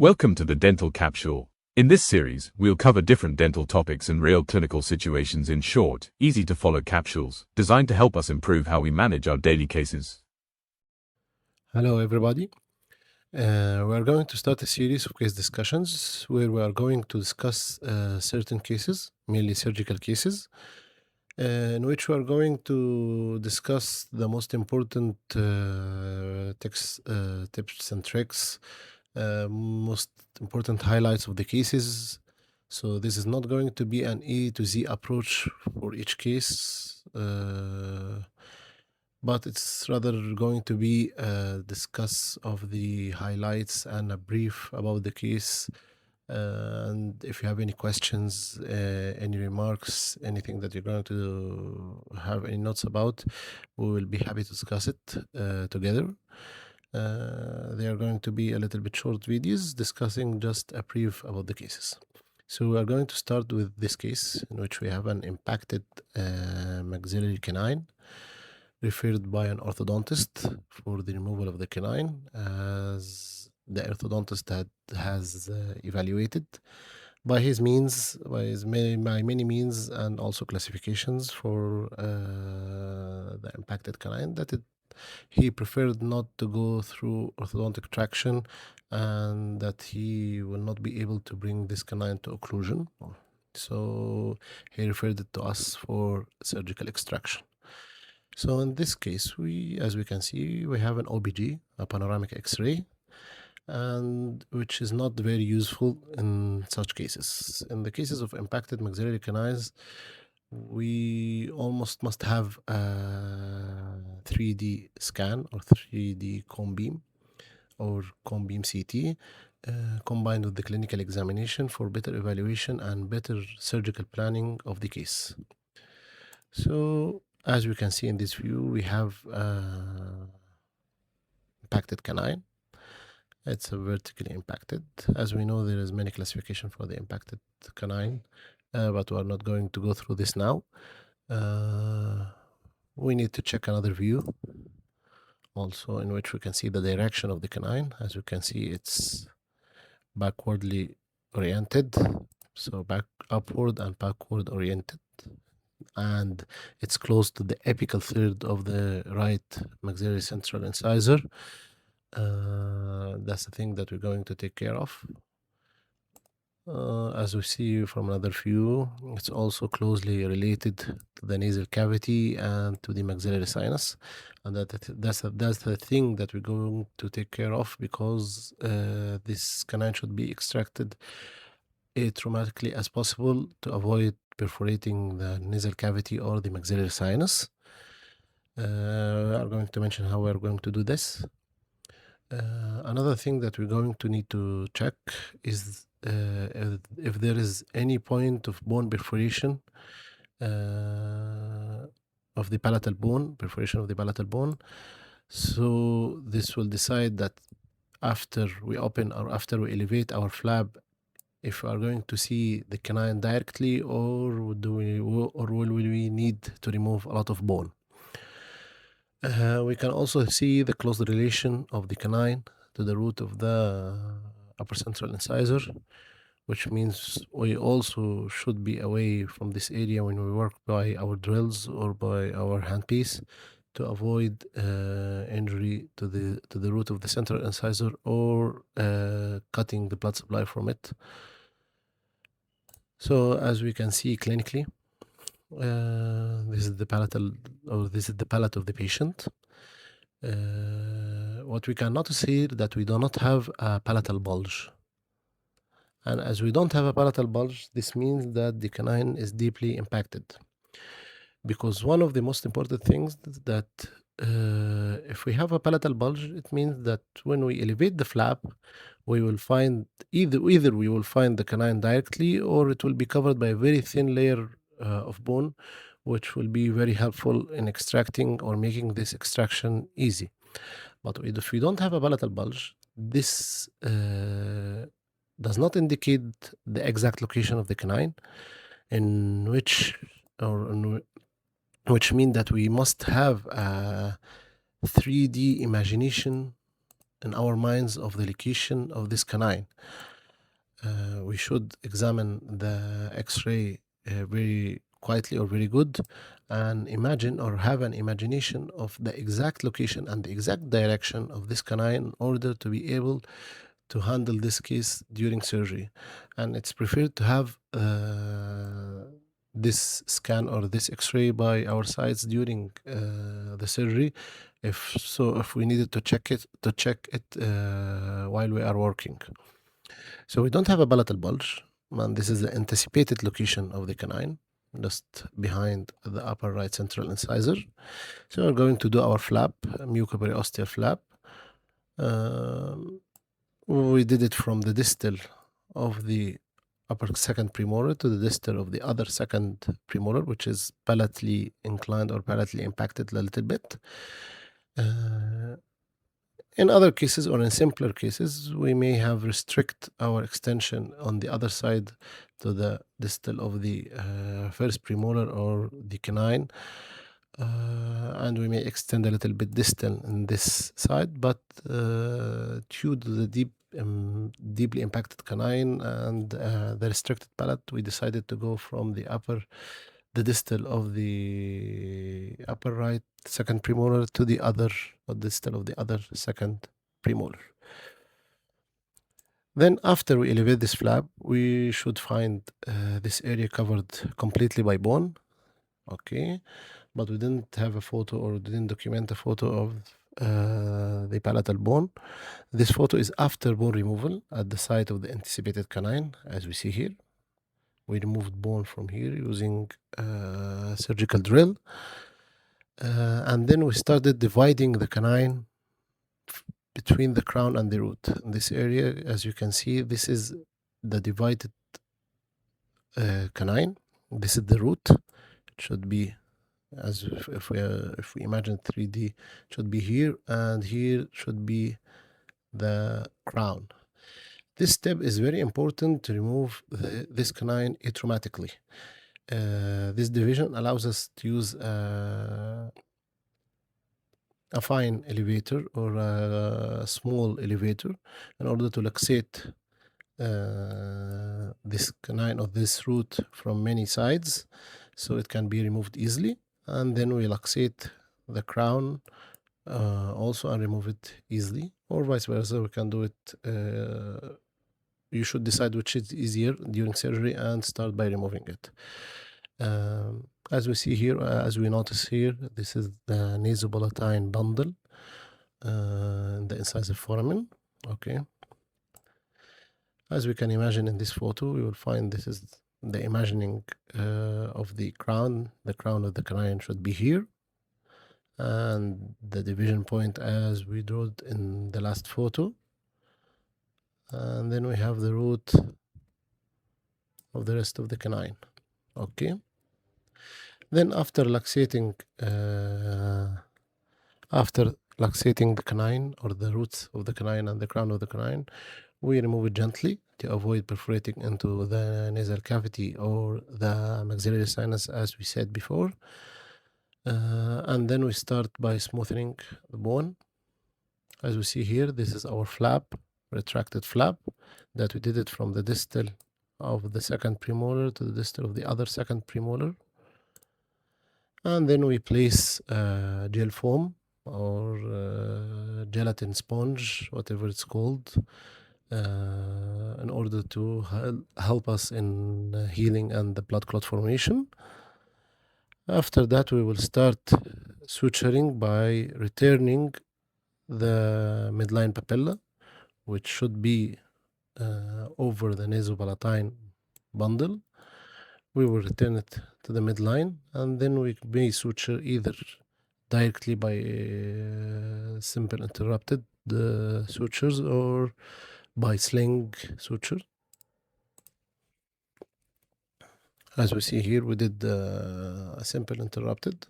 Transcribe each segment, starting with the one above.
Welcome to the Dental Capsule. In this series, we'll cover different dental topics and real clinical situations in short, easy-to-follow capsules, designed to help us improve how we manage our daily cases. Hello, everybody. We are going to start a series of case discussions where we are going to discuss certain cases, mainly surgical cases, in which we are going to discuss the most important tips and tricks, most important highlights of the cases. So this is not going to be an A to Z approach for each case, but it's rather going to be a discuss of the highlights and a brief about the case. And if you have any questions, any remarks, anything that you're going to have any notes about, we will be happy to discuss it together. They are going to be a little bit short videos discussing just a brief about the cases. So we are going to start with this case in which we have an impacted maxillary canine referred by an orthodontist for the removal of the canine, as the orthodontist has evaluated by many means and also classifications for the impacted canine, that he preferred not to go through orthodontic traction and that he will not be able to bring this canine to occlusion. So he referred it to us for surgical extraction. So in this case, as we can see, we have an OBG, a panoramic X-ray, and which is not very useful in such cases. In the cases of impacted maxillary canines, we almost must have a 3D scan or 3D cone beam or cone beam CT combined with the clinical examination for better evaluation and better surgical planning of the case. So as we can see in this view, we have impacted canine. It's vertically impacted. As we know, there is many classification for the impacted canine, but we are not going to go through this now. We need to check another view also in which we can see the direction of the canine. As you can see, it's backwardly oriented, so upward and backward oriented, and it's close to the apical third of the right maxillary central incisor. That's the thing that we're going to take care of. As we see from another view, it's also closely related to the nasal cavity and to the maxillary sinus, and that's the thing that we're going to take care of, because this canine should be extracted atraumatically as possible to avoid perforating the nasal cavity or the maxillary sinus. We are going to mention how we're going to do this. Another thing that we're going to need to check is if there is any point of bone perforation of the palatal bone, perforation of the palatal bone. So this will decide that after we open or after we elevate our flap, if we are going to see the canine directly, or will we need to remove a lot of bone. We can also see the close relation of the canine to the root of the upper central incisor, which means we also should be away from this area when we work by our drills or by our handpiece, to avoid injury to the root of the central incisor or cutting the blood supply from it. So as we can see clinically, this is the palate of the patient. What we can notice here that we do not have a palatal bulge. And as we don't have a palatal bulge, this means that the canine is deeply impacted. Because one of the most important things that if we have a palatal bulge, it means that when we elevate the flap, we will find either we will find the canine directly, or it will be covered by a very thin layer of bone, which will be very helpful in extracting or making this extraction easy. But if we don't have a palatal bulge, this does not indicate the exact location of the canine, in which means that we must have a 3D imagination in our minds of the location of this canine. We should examine the X-ray very quietly or very good, and imagine or have an imagination of the exact location and the exact direction of this canine in order to be able to handle this case during surgery. And it's preferred to have this scan or this X-ray by our sides during the surgery, if we needed to check it while we are working. So we don't have a palatal bulge, and this is the anticipated location of the canine, just behind the upper right central incisor. So we're going to do our flap, mucoperiosteal flap. We did it from the distal of the upper second premolar to the distal of the other second premolar, which is palatally inclined or palatally impacted a little bit. In other cases or in simpler cases, we may have restrict our extension on the other side to the distal of the first premolar or the canine. And we may extend a little bit distal in this side, but due to the deeply impacted canine and the restricted palate, we decided to go from the distal of the upper right second premolar to the other distal of the other second premolar. Then after we elevate this flap, we should find this area covered completely by bone. Okay, but we didn't have a photo or didn't document a photo of the palatal bone. This photo is after bone removal at the site of the anticipated canine, as we see here. We removed bone from here using a surgical drill. And then we started dividing the canine between the crown and the root. In this area, as you can see, this is the divided canine. This is the root. It should be, as if we imagine 3D, it should be here, and here should be the crown. This step is very important to remove this canine atraumatically. This division allows us to use a fine elevator or a small elevator in order to luxate this canine or this root from many sides so it can be removed easily. And then we luxate the crown also and remove it easily, or vice versa. We can do it. You should decide which is easier during surgery and start by removing it. As we see here, as we notice here, this is the nasopalatine bundle in the incisive foramen. Okay. As we can imagine in this photo, we will find this is the imagining of the crown. The crown of the canine should be here. And the division point as we drew it in the last photo. And then we have the root of the rest of the canine. Okay. Then after luxating the canine or the roots of the canine and the crown of the canine, we remove it gently to avoid perforating into the nasal cavity or the maxillary sinus, as we said before. And then we start by smoothing the bone. As we see here, this is our flap, retracted flap, that we did it from the distal of the second premolar to the distal of the other second premolar. And then we place gel foam or gelatin sponge, whatever it's called, in order to help us in healing and the blood clot formation. After that, we will start suturing by returning the midline papilla, which should be over the nasopalatine bundle. We will return it to the midline, and then we may suture either directly by simple interrupted sutures or by sling suture. As we see here, we did a simple interrupted,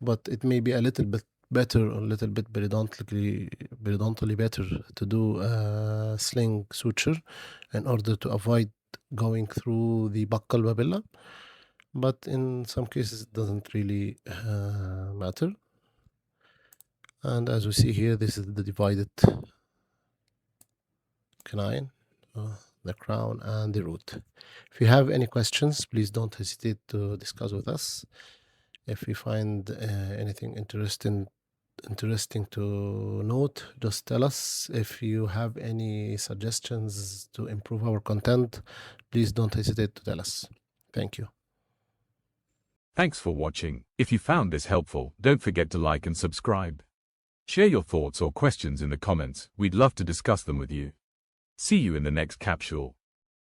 but it may be a little bit better or a little bit periodontally better to do a sling suture in order to avoid going through the buccal papilla. But in some cases, it doesn't really matter. And as we see here, this is the divided canine, the crown, and the root. If you have any questions, please don't hesitate to discuss with us. If you find anything interesting to note, just tell us. If you have any suggestions to improve our content, please don't hesitate to tell us. Thank you. Thanks for watching. If you found this helpful, don't forget to like and subscribe. Share your thoughts or questions in the comments. We'd love to discuss them with you. See you in the next capsule.